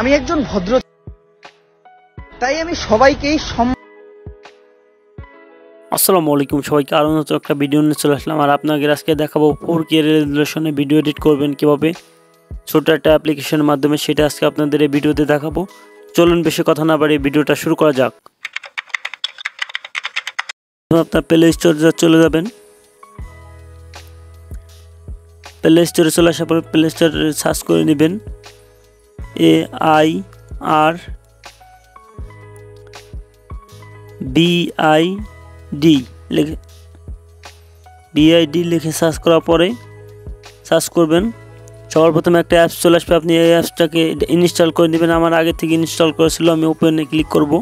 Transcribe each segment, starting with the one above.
আমি একজন ভদ্র, তাই আমি সবাইকেই আসসালামু আলাইকুম সবাইকে, আরও নতুন একটা ভিডিও নিয়ে চলে আসলাম। আর আপনাকে আজকে দেখাবো 4K রেজুলেশনে ভিডিও এডিট করবেন কিভাবে, ছোট একটা অ্যাপ্লিকেশনের মাধ্যমে। সেটা আজকে আপনাদের এই ভিডিওতে দেখাবো। চলুন বেশি কথা না বাড়িয়ে ভিডিওটা শুরু করা যাক। আপনার প্লে স্টোরে চলে যাবেন। প্লে স্টোরে চলে আসার পরে প্লে স্টোরে সার্চ করে নেবেন AIRBID লিখে সার্চ করার পরে সার্চ করবেন। সবার প্রথমে একটা অ্যাপস চলে আসবে, আপনি এই অ্যাপসটাকে ইনস্টল করে নেবেন। আমার আগে থেকে ইনস্টল করেছিল, আমি ওপেনে ক্লিক করব।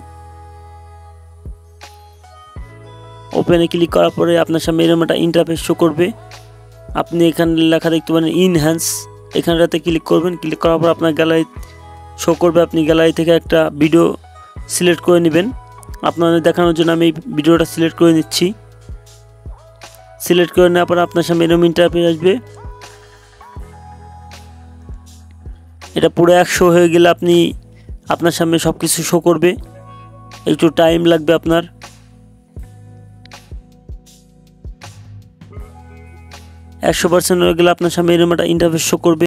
ওপেনে ক্লিক করার পরে আপনার সামনে এরকম একটা ইন্টারফেস শো করবে। আপনি এখানে লেখা দেখতে পারেন ইনহ্যান্স, এখানটাতে ক্লিক করবেন। ক্লিক করার পর আপনার গ্যালারি শো করবে। আপনি গ্যালারি থেকে একটা ভিডিও সিলেক্ট করে নেবেন। আপনাদের দেখানোর জন্য আমি এই ভিডিওটা সিলেক্ট করে নিচ্ছি। সিলেক্ট করে নেওয়ার পর আপনার সামনে এরকম ইন্টারফেস আসবে। এটা পুরো 100 হয়ে গেলে আপনার সামনে সব কিছু শো করবে। একটু টাইম লাগবে আপনার। একশো % হয়ে গেলে আপনার সামনে এরকম একটা ইন্টারফেস শো করবে।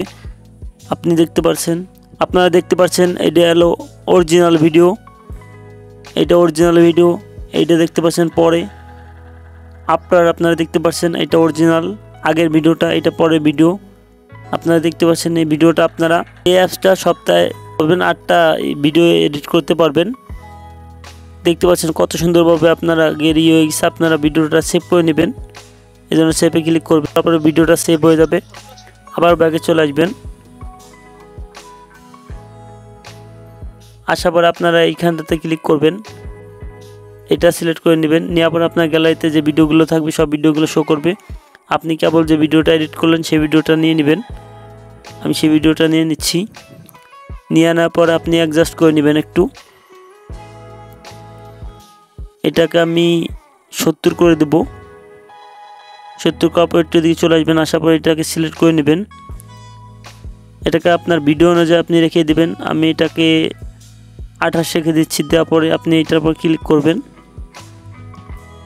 আপনারা দেখতে পাচ্ছেন এটা হলো অরিজিনাল ভিডিও। এইটা দেখতে পাচ্ছেন পরে আপনারা দেখতে পাচ্ছেন এটা অরিজিনাল আগের ভিডিওটা, এটা পরের ভিডিও। আপনারা দেখতে পাচ্ছেন এই ভিডিওটা। আপনারা এই অ্যাপসটা সপ্তাহে করবেন 8টা ভিডিও এডিট করতে পারবেন। দেখতে পাচ্ছেন কত সুন্দরভাবে আপনারা রেডি হয়ে গেছে। আপনারা ভিডিওটা সেভ করে নেবেন, এই জন্য সেভে ক্লিক করবেন। তারপরে ভিডিওটা সেভ হয়ে যাবে। আবার ব্যাকে চলে আসবেন। আসার পর আপনারা এইখানটাতে ক্লিক করবেন, এটা সিলেক্ট করে নেবেন। নেওয়ার পর আপনার গ্যালারিতে যে ভিডিওগুলো থাকবে সব ভিডিওগুলো শো করবে। আপনি কেবল যে ভিডিওটা এডিট করলেন সেই ভিডিওটা নিয়ে নেবেন। আমি সেই ভিডিওটা নিয়ে নিচ্ছি। নিয়ে আনার পর আপনি অ্যাডজাস্ট করে নেবেন একটু। এটাকে আমি 70 করে দেব। 70 করার পর একটু দিকে চলে আসবেন। আসার পর এটাকে সিলেক্ট করে নেবেন। এটাকে আপনার ভিডিও অনুযায়ী আপনি রেখে দেবেন। আমি এটাকে 28 রেখে দিচ্ছি। দেওয়ার পরে আপনি এটার উপর ক্লিক করবেন।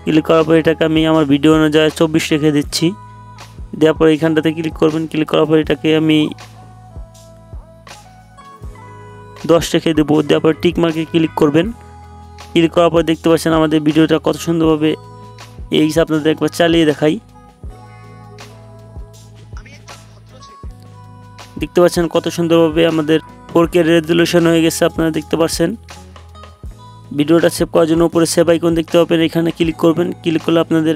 ক্লিক করার পর এটাকে আমি আমার ভিডিও অনুযায়ী 24 রেখে দিচ্ছি। দেওয়ার পরে এইখানটাতে ক্লিক করবেন। ক্লিক করার পর এটাকে আমি 10 রেখে দেবো। দেওয়ার পর টিক মার্কে ক্লিক করবেন। ক্লিক করার পর দেখতে পাচ্ছেন আমাদের ভিডিওটা কত সুন্দরভাবে এই হিসাবে আপনাদের একবার চালিয়ে দেখাই। দেখতে পাচ্ছেন কত সুন্দরভাবে আমাদের 4K রেজুলেশন হয়ে গেছে। আপনারা দেখতে পাচ্ছেন। ভিডিওটা সেভ করার জন্য উপরে সেভ আইকন দেখতে পাবেন, এখানে ক্লিক করবেন। ক্লিক করলে আপনাদের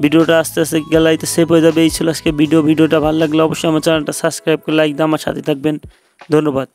ভিডিওটা আস্তে আস্তে গ্যালারিতে সেভ হয়ে যাবে। এই ছিল আজকে ভিডিওটা ভালো লাগলে অবশ্যই আমার চ্যানেলটা সাবস্ক্রাইব করে লাইক দিয়ে আমার সাথে থাকবেন। ধন্যবাদ।